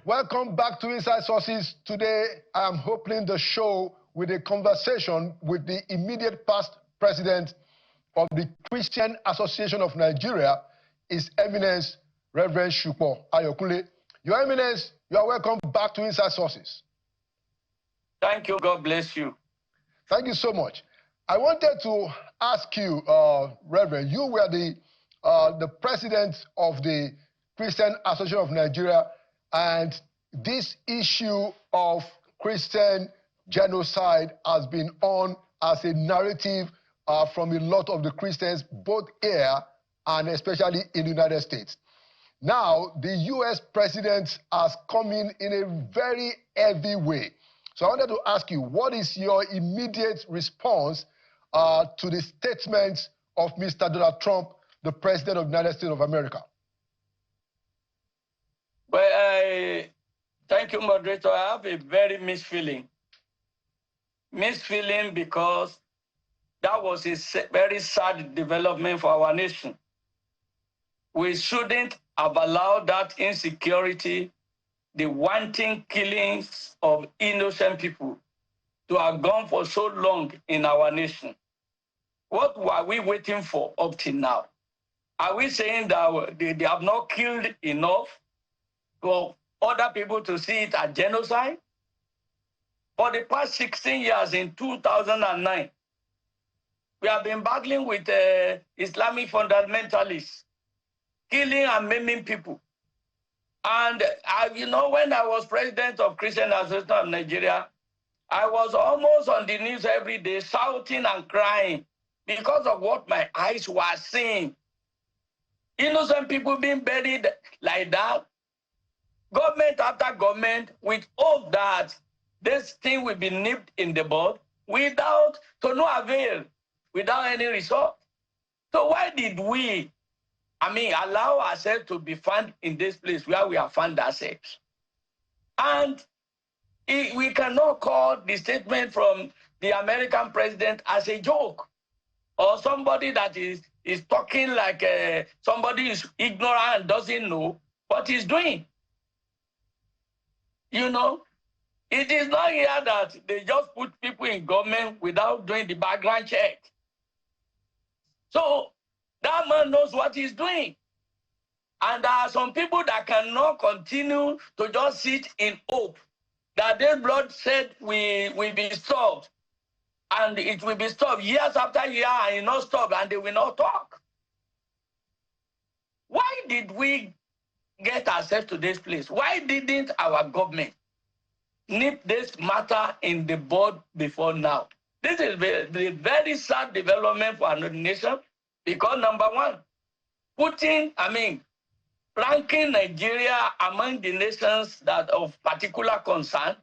Welcome back to Inside Sources. Today, I am opening the show with a conversation with the immediate past president of the Christian Association of Nigeria, His Eminence, Reverend Shupo Ayokunle. Your Eminence, you are welcome back to Inside Sources. Thank you. God bless you. Thank you so much. I wanted to ask you, Reverend, you were the president of the Christian Association of Nigeria, and this issue of Christian genocide has been on as a narrative from a lot of the Christians, both here and especially in the United States. Now, the U.S. president has come in a very heavy way. So I wanted to ask you, what is your immediate response to the statements of Mr. Donald Trump, the president of the United States of America? Well, thank you, moderator. I have a very mixed feeling. Mixed feeling because that was a very sad development for our nation. We shouldn't have allowed that insecurity, the wanton killings of innocent people, to have gone for so long in our nation. What were we waiting for up till now? Are we saying that they have not killed enough for other people to see it as genocide? For the past 16 years, in 2009, we have been battling with Islamic fundamentalists, killing and maiming people. And when I was president of Christian Association of Nigeria, I was almost on the news every day shouting and crying because of what my eyes were seeing. Innocent people being buried like that, government after government, with hope that this thing will be nipped in the bud to no avail, without any result. So why did we, allow ourselves to be found in this place where we have found ourselves? And we cannot call the statement from the American president as a joke, or somebody that is talking like somebody is ignorant and doesn't know what he's doing. It is not here that they just put people in government without doing the background check. So that man knows what he's doing. And there are some people that cannot continue to just sit in hope that this bloodshed will be stopped. And it will be stopped years after year, and it will not stop, and they will not talk. Why did we get ourselves to this place? Why didn't our government nip this matter in the bud before now? This is the very sad development for our nation, because number one, ranking Nigeria among the nations that of particular concern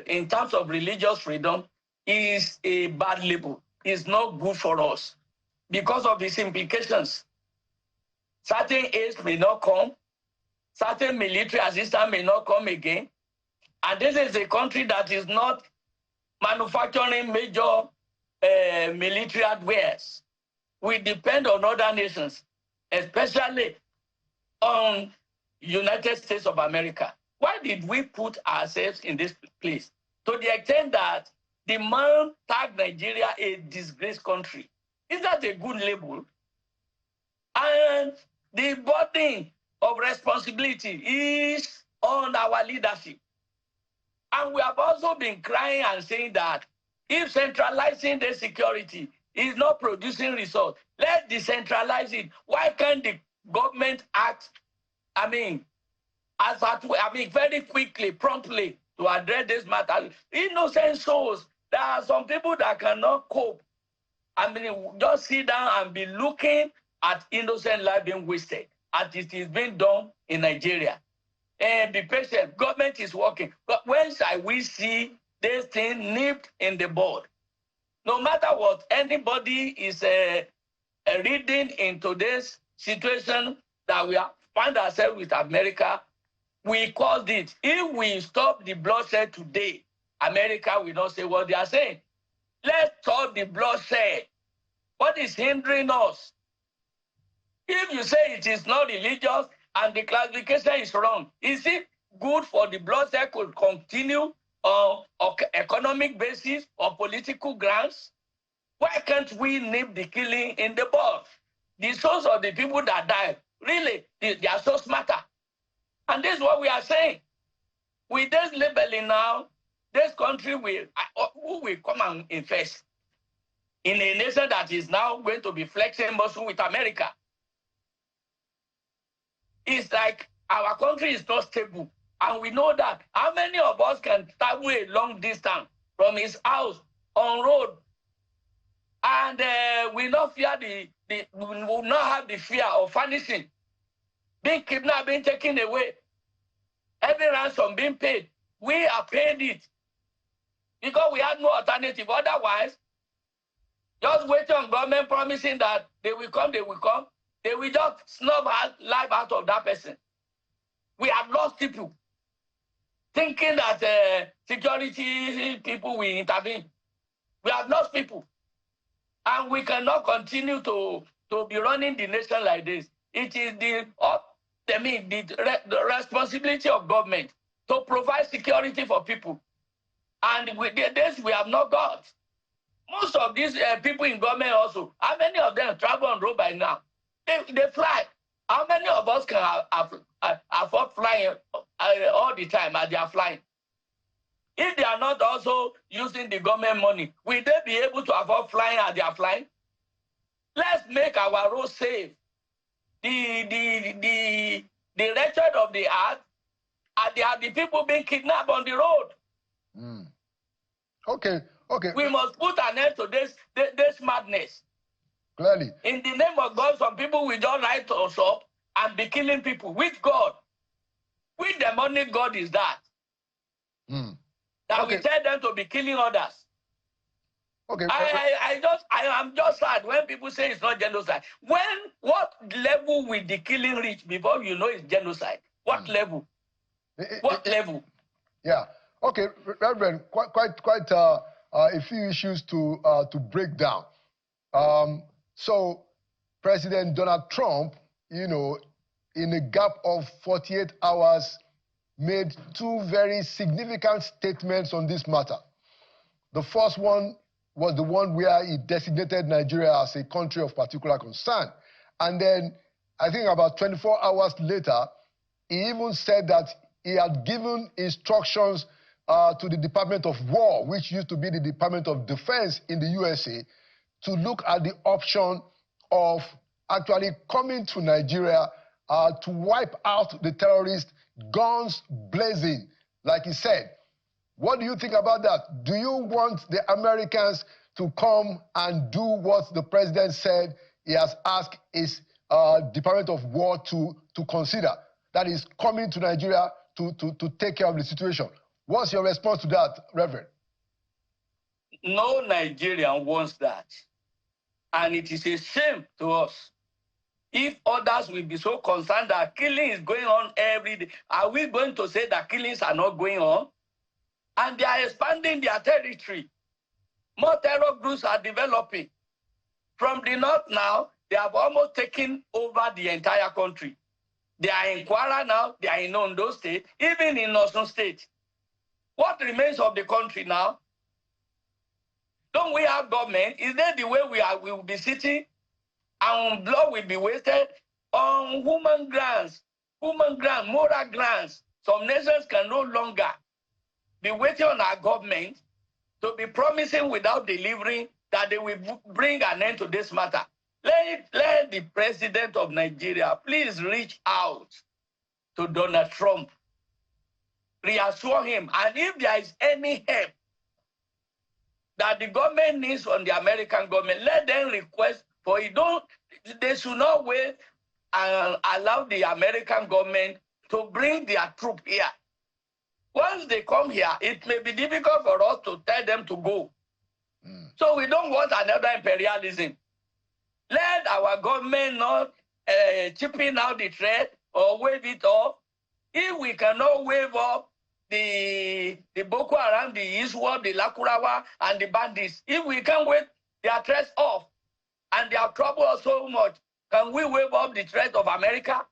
in terms of religious freedom is a bad label. It's not good for us because of its implications. Certain aids may not come, certain military assistance may not come again, and this is a country that is not manufacturing major military hardwares. We depend on other nations, especially on United States of America. Why did we put ourselves in this place? To the extent that the man tagged Nigeria a disgraced country. Is that a good label? And the burden of responsibility is on our leadership. And we have also been crying and saying that if centralizing the security is not producing results, let's decentralize it. Why can't the government act, very quickly, promptly to address this matter? Innocent souls. There are some people that cannot cope. Just sit down and be looking at innocent life being wasted, as it is being done in Nigeria. And be patient. Government is working. But when shall we see this thing nipped in the bud? No matter what anybody is reading into this situation that we find ourselves with America, we caused it. If we stop the bloodshed today, America will not say what they are saying. Let's stop the bloodshed. What is hindering us? If you say it is not religious and the classification is wrong, is it good for the bloodshed could continue on economic basis or political grounds? Why can't we nip the killing in the bud? The souls of the people that died, really, they are so smarter. And this is what we are saying. With this labeling now, this country who will come and invest in a nation that is now going to be flexing muscle with America. It's like our country is not stable. And we know that. How many of us can travel a long distance from his house on road and we not fear we will not have the fear of vanishing, being kidnapped, being taken away, every ransom being paid? We are paying it because we had no alternative. Otherwise, just waiting on government promising that they will come, they will just snub life out of that person. We have lost people thinking that security people will intervene. We have lost people. And we cannot continue to be running the nation like this. It is the responsibility of government to provide security for people. And with this, we have not got. Most of these people in government also, how many of them travel on road by now? They fly. How many of us can afford flying all the time as they are flying? If they are not also using the government money, will they be able to afford flying as they are flying? Let's make our roads safe. The wretched of the earth, they are the people being kidnapped on the road. Mm. Okay. We must put an end to this madness. Clearly. In the name of God, some people will just write us up and be killing people. Which God? Which demonic God is that? Mm. That we tell them to be killing others. Okay. I am just sad when people say it's not genocide. What level will the killing reach before you know it's genocide? What level? What level? Yeah. Okay, Reverend. Quite a few issues to break down. So, President Donald Trump, in a gap of 48 hours, made two very significant statements on this matter. The first one was the one where he designated Nigeria as a country of particular concern. And then, I think about 24 hours later, he even said that he had given instructions to the Department of War, which used to be the Department of Defense in the USA, to look at the option of actually coming to Nigeria to wipe out the terrorists, guns blazing, like he said. What do you think about that? Do you want the Americans to come and do what the president said he has asked his Department of War to consider? That is coming to Nigeria to take care of the situation. What's your response to that, Reverend? No Nigerian wants that. And it is a shame to us. If others will be so concerned that killing is going on every day, are we going to say that killings are not going on? And they are expanding their territory. More terror groups are developing. From the north now, they have almost taken over the entire country. They are in Kwara now, they are in Ondo State, even in Osun State. What remains of the country now? Don't we have government? Is that the way we will be sitting and blood will be wasted on human grounds, moral grounds? Some nations can no longer be waiting on our government to be promising without delivering that they will bring an end to this matter. Let the president of Nigeria please reach out to Donald Trump, reassure him, and if there is any help that the government needs from the American government, let them request for it. They should not wait and allow the American government to bring their troop here. Once they come here, it may be difficult for us to tell them to go. So we don't want another imperialism. Let our government not chipping out the threat or wave it off. If we cannot wave off the Boko Haram, the Iswa, the Lakurawa, and the bandits, if we can wave their threats off and their trouble so much, can we wave off the threat of America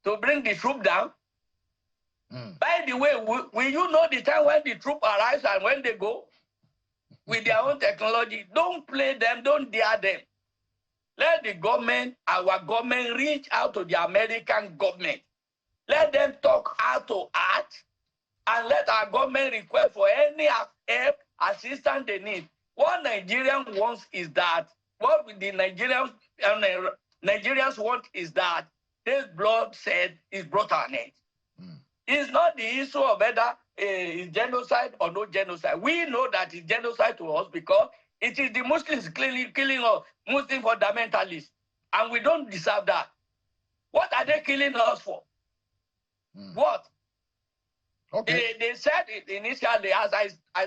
to bring the troop down? By the way, will you know the time when the troop arrives and when they go? With their own technology. Don't play them, don't dare them. Let the government, our government, reach out to the American government. Let them talk out to act, and let our government request for any help, assistance they need. What Nigerian wants is that, what the Nigerians want is that this bloodshed is brought to an end. It's not the issue of whether it's genocide or no genocide. We know that it's genocide to us because it is the Muslims killing us, Muslim fundamentalists, and we don't deserve that. What are they killing us for? What? Okay. They said it initially, as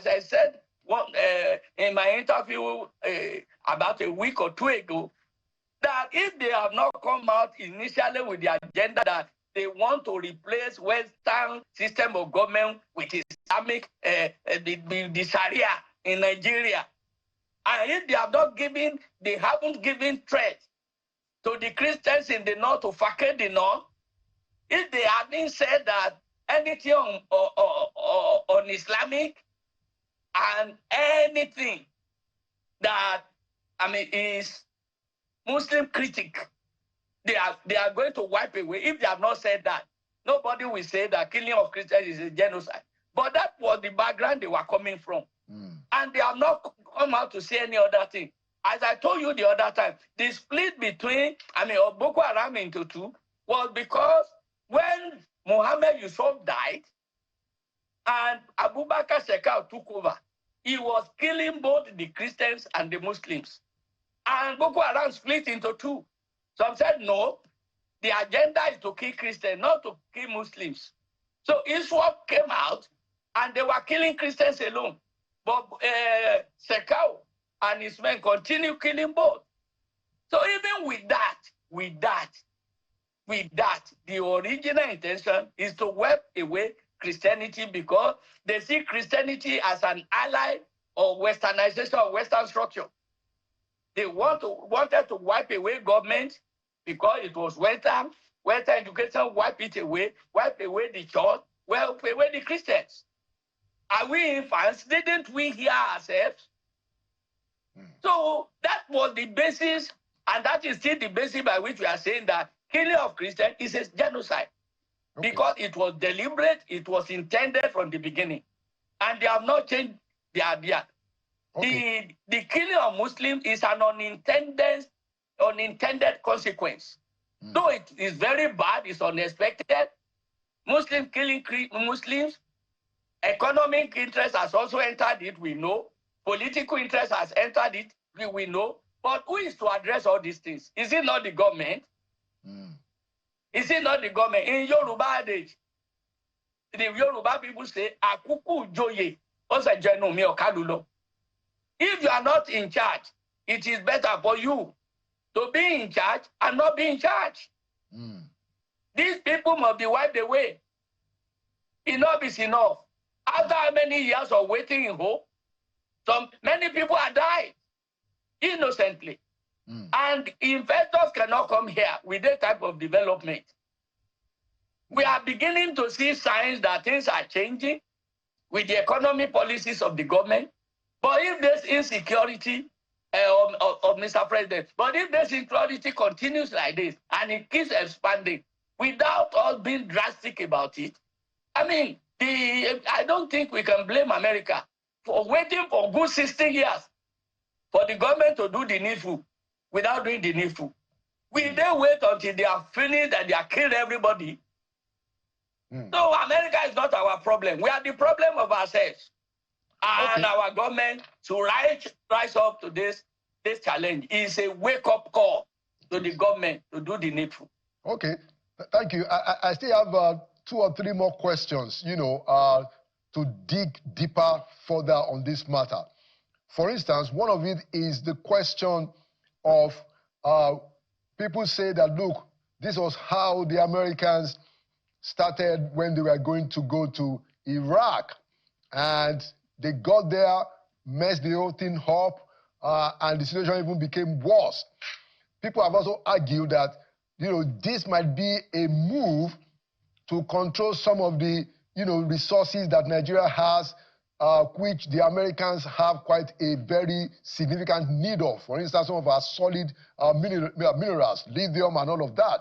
I said in my interview about a week or two ago, that if they have not come out initially with the agenda that they want to replace Western system of government with Islamic, the Sharia in Nigeria, and if they haven't given threat to the Christians in the north to vacate the north, if they haven't said that anything on Islamic and anything that is Muslim critic, they are going to wipe away. If they have not said that, nobody will say that killing of Christians is a genocide. But that was the background they were coming from. And they have not come out to say any other thing. As I told you the other time, the split between, of Boko Haram into two was because when Muhammad Yusuf died and Abubakar Shekau took over, he was killing both the Christians and the Muslims. And Boko Haram split into two. Some said, no, the agenda is to kill Christians, not to kill Muslims. So ISWAP came out, and they were killing Christians alone. But Shekau and his men continue killing both. So even with that, the original intention is to wipe away Christianity because they see Christianity as an ally of Westernization of Western structure. They wanted to wipe away government because it was Western education, wipe it away, wipe away the church, wipe away the Christians. Are we infants? Didn't we hear ourselves? So that was the basis, and that is still the basis by which we are saying that killing of Christians is a genocide. Okay. Because it was deliberate, it was intended from the beginning. And they have not changed the idea. Okay. The killing of Muslims is an unintended consequence. Though it is very bad, it's unexpected. Muslim killing Muslims, economic interest has also entered it, we know. Political interest has entered it, we know. But who is to address all these things? Is it not the government? Is it not the government? In Yoruba adage, the Yoruba people say, Akuku joye, osejenu mi okalulo. If you are not in charge, it is better for you to be in charge and not be in charge. These people must be wiped away. Enough is enough. After how many years of waiting in hope, many people have died innocently. And investors cannot come here with that type of development. We are beginning to see signs that things are changing with the economic policies of the government. But if this insecurity of Mr. President, but if this insecurity continues like this and it keeps expanding without us being drastic about it, I don't think we can blame America for waiting for good 16 years for the government to do the needful without doing the needful. Will they wait until they are finished and they are killed everybody? So America is not our problem. We are the problem of ourselves. And our government to rise up to this challenge is a wake-up call to the government to do the needful. Okay, thank you. I still have 2 or 3 more questions, to dig deeper further on this matter. For instance, one of it is the question of people say that, look, this was how the Americans started when they were going to go to Iraq. And they got there, messed the whole thing up, and the situation even became worse. People have also argued that, this might be a move to control some of the resources that Nigeria has, which the Americans have quite a very significant need of. For instance, some of our solid minerals, lithium and all of that,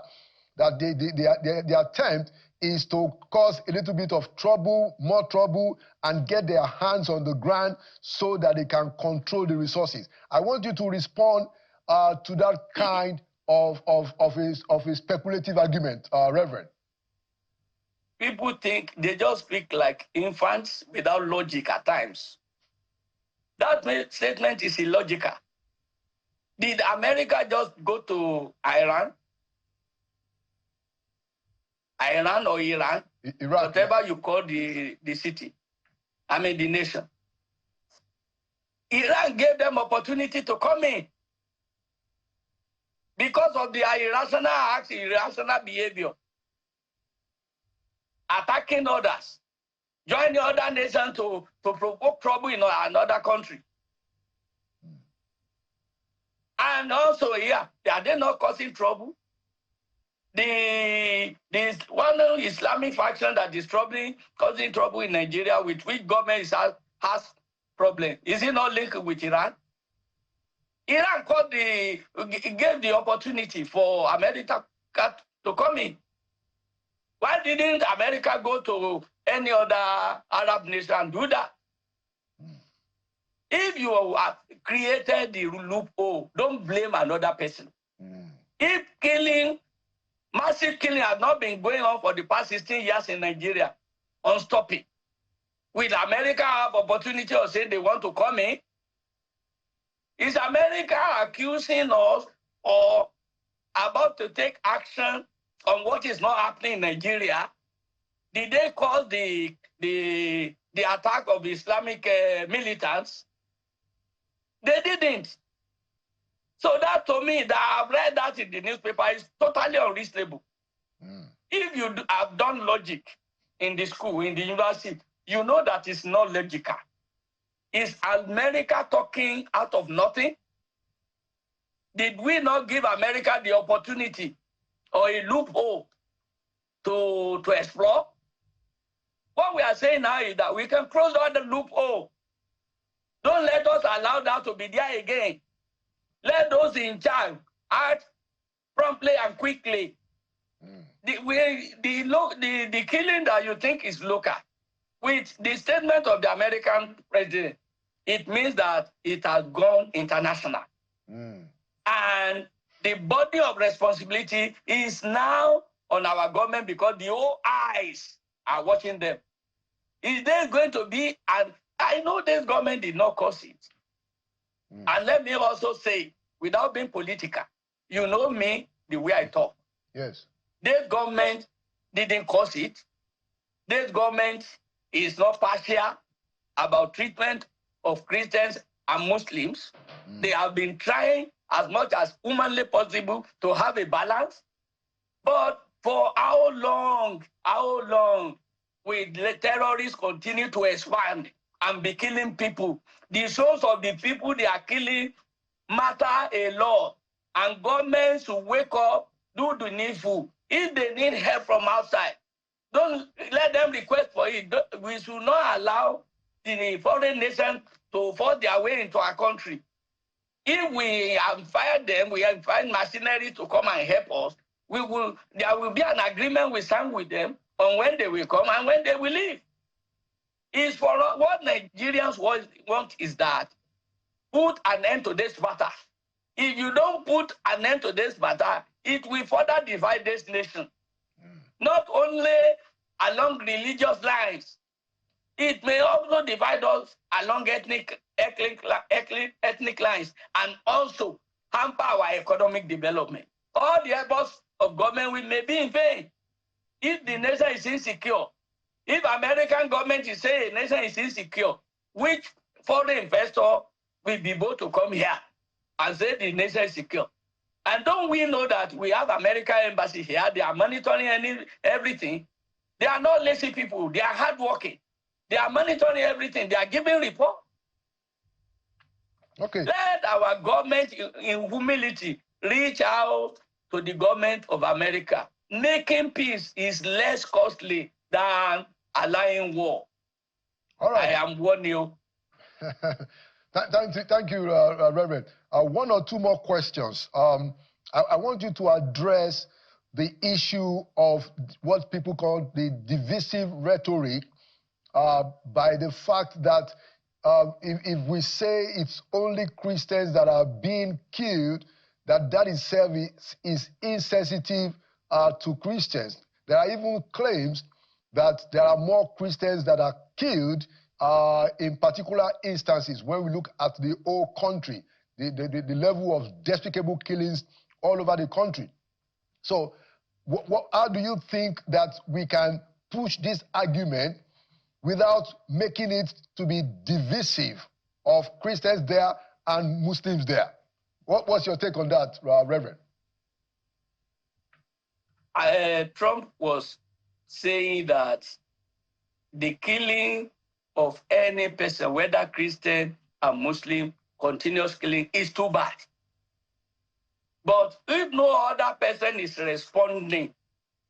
that their attempt is to cause a little bit of trouble, more trouble, and get their hands on the ground so that they can control the resources. I want you to respond to that kind of a speculative argument, Reverend. People think they just speak like infants without logic at times. That statement is illogical. Did America just go to Iran? Iran or Iran? Iraq, whatever you call the city, the nation. Iran gave them opportunity to come in because of their irrational acts, irrational behavior, attacking others, joining other nations to provoke trouble in another country. And also here, are they not causing trouble? The one Islamic faction that is causing trouble in Nigeria, with which government has problem, is it not linked with Iran? Iran gave the opportunity for America to come in. Why didn't America go to any other Arab nation and do that? If you have created the loophole, don't blame another person. If massive killing has not been going on for the past 16 years in Nigeria, unstopping, will America have opportunity of saying they want to come in? Is America accusing us or about to take action on what is not happening in Nigeria? Did they cause the attack of Islamic militants? They didn't. So that, to me, that I've read that in the newspaper, is totally unreasonable. If you have done logic in the school, in the university, you know that it's not logical. Is America talking out of nothing? Did we not give America the opportunity or a loophole to explore? What we are saying now is that we can close all the loophole. Don't let us allow that to be there again. Let those in charge act promptly and quickly. The killing that you think is local, with the statement of the American president, it means that it has gone international. And the body of responsibility is now on our government because the whole eyes are watching them. Is there going to be, and I know this government did not cause it. And let me also say, without being political, you know me, the way I talk. Yes. This government didn't cause it. This government is not partial about treatment of Christians and Muslims. They have been trying as much as humanly possible to have a balance. But for how long will the terrorists continue to expand and be killing people? The souls of the people they are killing matter a lot. And governments should wake up, do the needful. If they need help from outside, don't let them request for it. We should not allow the foreign nation to force their way into our country. If we have fired them, we have find machinery to come and help us, there will be an agreement we sign with them on when they will come and when they will leave. Is for what Nigerians want is that put an end to this matter. If you don't put an end to this matter, it will further divide this nation. Not only along religious lines, it may also divide us along ethnic lines and also hamper our economic development. All the efforts of government may be in vain if the nation is insecure. If American government is saying a nation is insecure, which foreign investor will be able to come here and say the nation is secure? And don't we know that we have American embassy here? They are monitoring everything. They are not lazy people. They are hardworking. They are monitoring everything. They are giving report. Okay. Let our government, in humility, reach out to the government of America. Making peace is less costly than allying war. All right. I am warning you. Thank you, Reverend. One or two more questions. I want you to address the issue of what people call the divisive rhetoric by the fact that if we say it's only Christians that are being killed, that itself is insensitive to Christians. There are even claims that there are more Christians that are killed in particular instances when we look at the whole country, the level of despicable killings all over the country. So how do you think that we can push this argument without making it to be divisive of Christians there and Muslims there? What's your take on that, Reverend? Trump was saying that the killing of any person, whether Christian or Muslim, continuous killing is too bad. But if no other person is responding,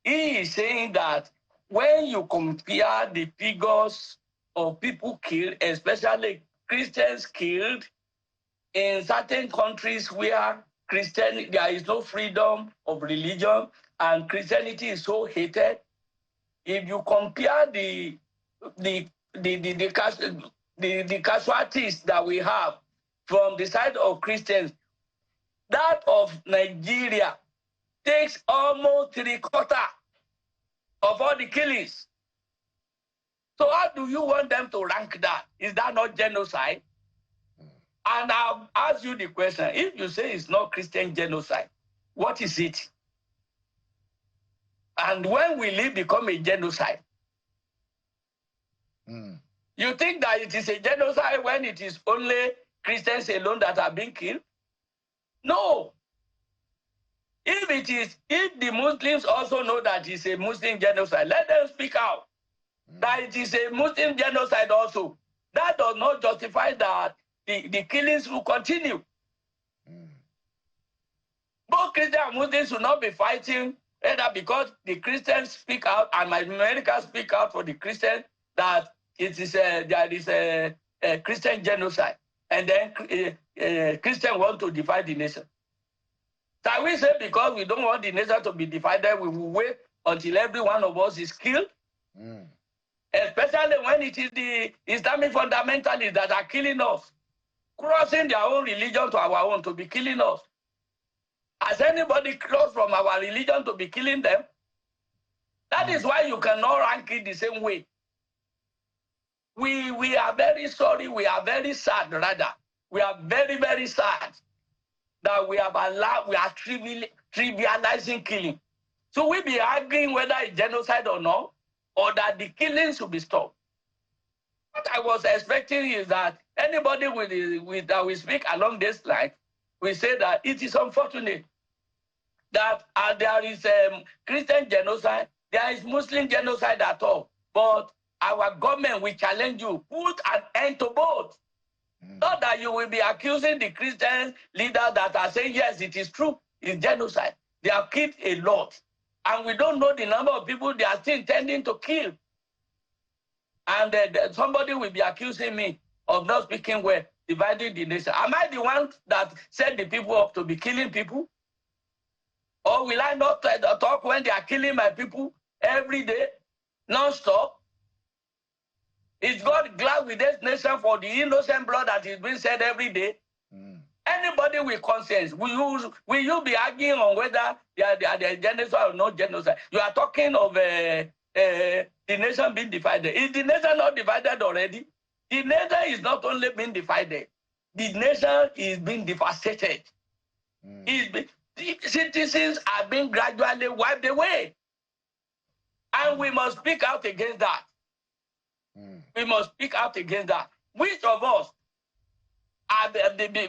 he is saying that when you compare the figures of people killed, especially Christians killed, in certain countries where there is no freedom of religion and Christianity is so hated, if you compare the casualties that we have from the side of Christians, that of Nigeria takes almost 3/4 of all the killings. So how do you want them to rank that? Is that not genocide? And I'll ask you the question, if you say it's not Christian genocide, what is it? And when will it become a genocide? You think that it is a genocide when it is only Christians alone that are being killed? No. If the Muslims also know that it's a Muslim genocide, let them speak out that it is a Muslim genocide also. That does not justify that the killings will continue. Both Christians and Muslims should not be fighting either because the Christians speak out and Americans speak out for the Christians that there is a Christian genocide, and then Christians want to divide the nation. Can we say because we don't want the nation to be divided, we will wait until every one of us is killed? Especially when it is the Islamic fundamentalists that are killing us, crossing their own religion to our own to be killing us. Has anybody crossed from our religion to be killing them? That is why you cannot rank it the same way. We are very sorry, we are very sad rather. We are very, very sad that we are trivializing killing. So we be arguing whether it's genocide or not, or that the killing should be stopped. What I was expecting is that anybody that will speak along this line will say that it is unfortunate that there is Christian genocide, there is Muslim genocide at all, but our government will challenge you, put an end to both. Not that you will be accusing the Christian leaders that are saying, yes, it is true, it's genocide. They have killed a lot. And we don't know the number of people they are still intending to kill. And somebody will be accusing me of not speaking well, dividing the nation. Am I the one that set the people up to be killing people? Or will I not talk when they are killing my people every day, non-stop? Is God glad with this nation for the innocent blood that is being shed every day? Anybody with conscience, will you be arguing on whether they are genocide or not genocide? You are talking of the nation being divided. Is the nation not divided already? The nation is not only being divided, the nation is being devastated. The citizens are being gradually wiped away. And we must speak out against that. We must speak out against that. Which of us,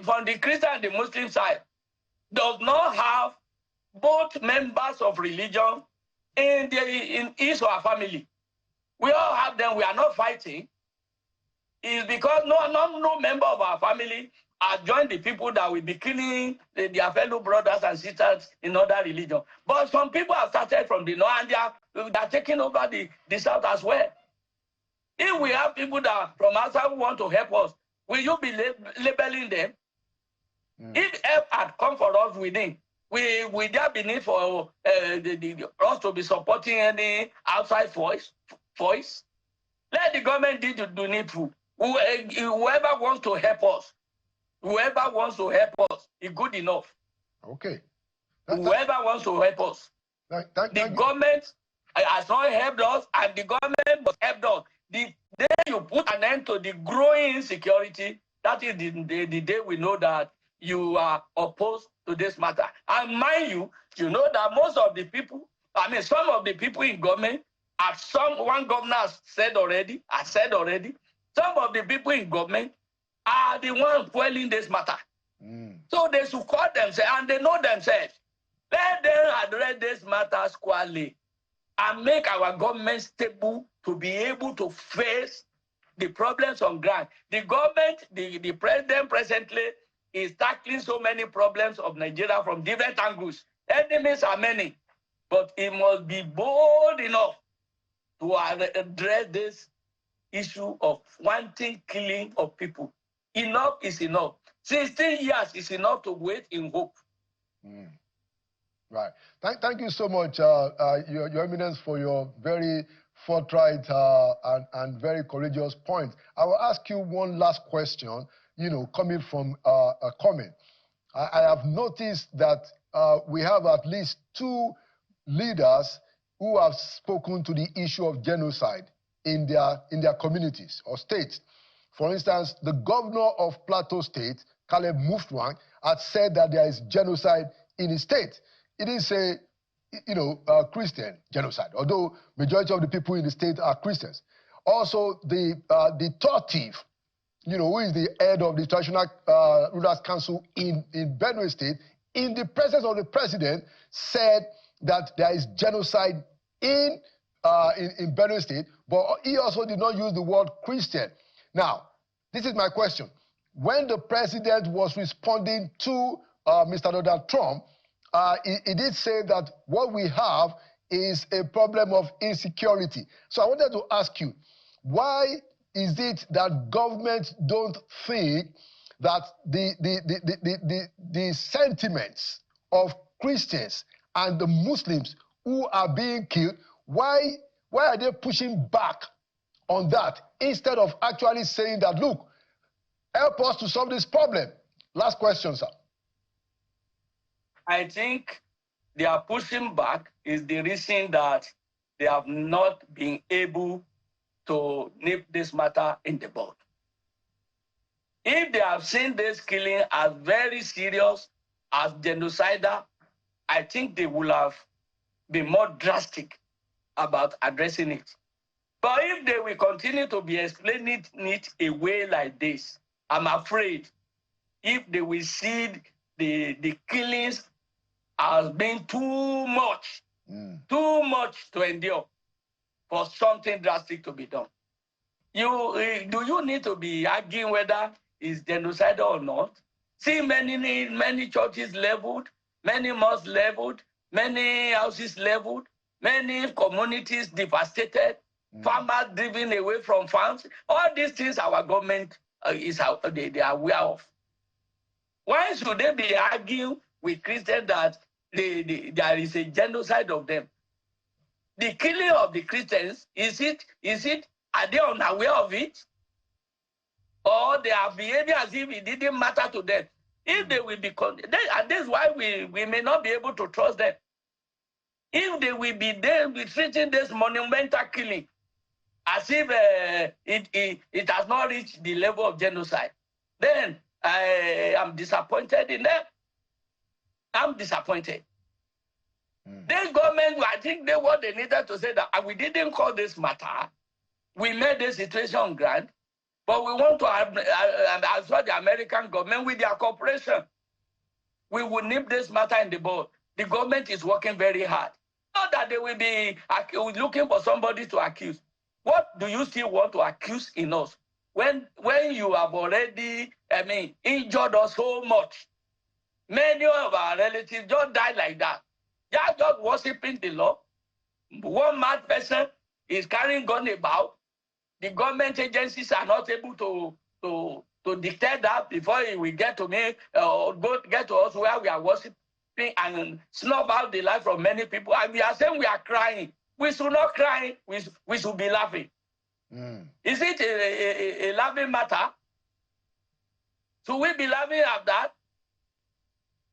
from the Christian and the Muslim side, does not have both members of religion in his or her family? We all have them. We are not fighting. It's because no member of our family has joined the people that will be killing their fellow brothers and sisters in other religion. But some people have started from the north and they are taking over the south as well. If we have people that from outside who want to help us, will you be labeling them? If help had come for us within, will there be need for us to be supporting any outside voice? Let the government do needful. Whoever wants to help us, is good enough. Okay. Whoever wants to help us. The government has not helped us, and the government must help us. The day you put an end to the growing insecurity, that is the day we know that you are opposed to this matter. And mind you, you know that most of the people, some of the people in government, as one governor has said already, some of the people in government are the ones fueling this matter. So they should call themselves, and they know themselves. Let them address this matter squarely and make our government stable to be able to face the problems on ground. The government, the president presently is tackling so many problems of Nigeria from different angles. Enemies are many, but he must be bold enough to address this issue of wanting killing of people. Enough is enough. 16 years is enough to wait in hope. Right. Thank you so much, Your Eminence, for your very forthright and very courageous point. I will ask you one last question, coming from a comment. I have noticed that we have at least 2 leaders who have spoken to the issue of genocide in their communities or states. For instance, the governor of Plateau State, Caleb Mutfwang, had said that there is genocide in his state. It didn't say, Christian genocide, although majority of the people in the state are Christians. Also, the third chief, who is the head of the Traditional Rulers Council in Benue State, in the presence of the president, said that there is genocide in Benue State, but he also did not use the word Christian. Now, this is my question. When the president was responding to Mr. Donald Trump, he did say that what we have is a problem of insecurity. So I wanted to ask you, why is it that governments don't think that the sentiments of Christians and the Muslims who are being killed, why are they pushing back on that instead of actually saying that, look, help us to solve this problem? Last question, sir. I think they are pushing back is the reason that they have not been able to nip this matter in the bud. If they have seen this killing as very serious, as genocidal, I think they will have been more drastic about addressing it. But if they will continue to be explaining it away like this, I'm afraid if they will see the killings as being too much to endure for something drastic to be done. Do you need to be arguing whether it's genocidal or not? See many churches leveled, many mosques leveled, many houses leveled, many communities devastated, farmers driven away from farms. All these things our government they are aware of. Why should they be arguing with Christians that there is a genocide of them? The killing of the Christians, are they unaware of it? Or they are behaving as if it didn't matter to them? If they will be, and this is why we may not be able to trust them. If they will be there with treating this monumental killing as if it has not reached the level of genocide, then I am disappointed in them. I'm disappointed. This government, I think what they needed to say that we didn't call this matter. We made this situation on ground, but we want to as well the American government with their cooperation. We will nip this matter in the bud. The government is working very hard. Not that they will be looking for somebody to accuse. What do you still want to accuse in us? When you have already, injured us so much. Many of our relatives just died like that. They are just worshiping the Lord. One mad person is carrying gun about. the government agencies are not able to dictate that before we get to me or get to us where we are worshiping and snuff out the life of many people. And we are saying we are crying. We should not cry. We should be laughing. Is it a laughing matter? Should we be laughing at that?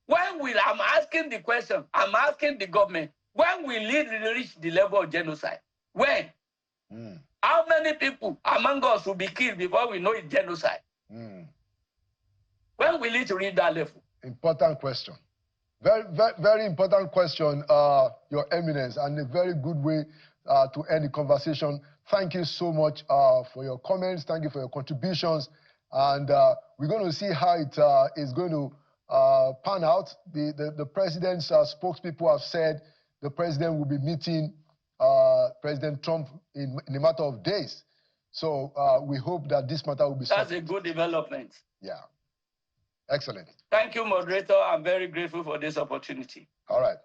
When will, I'm asking the question, I'm asking the government, when will it reach the level of genocide? When? How many people among us will be killed before we know it's genocide? When will it reach that level? Important question. Very, very, very important question, Your Eminence, and a very good way to end the conversation. Thank you so much for your comments. Thank you for your contributions. And we're going to see how it is going to pan out. The president's spokespeople have said the president will be meeting President Trump in a matter of days. So we hope that this matter will be solved. That's a good development. Yeah. Excellent. Thank you, moderator. I'm very grateful for this opportunity. All right.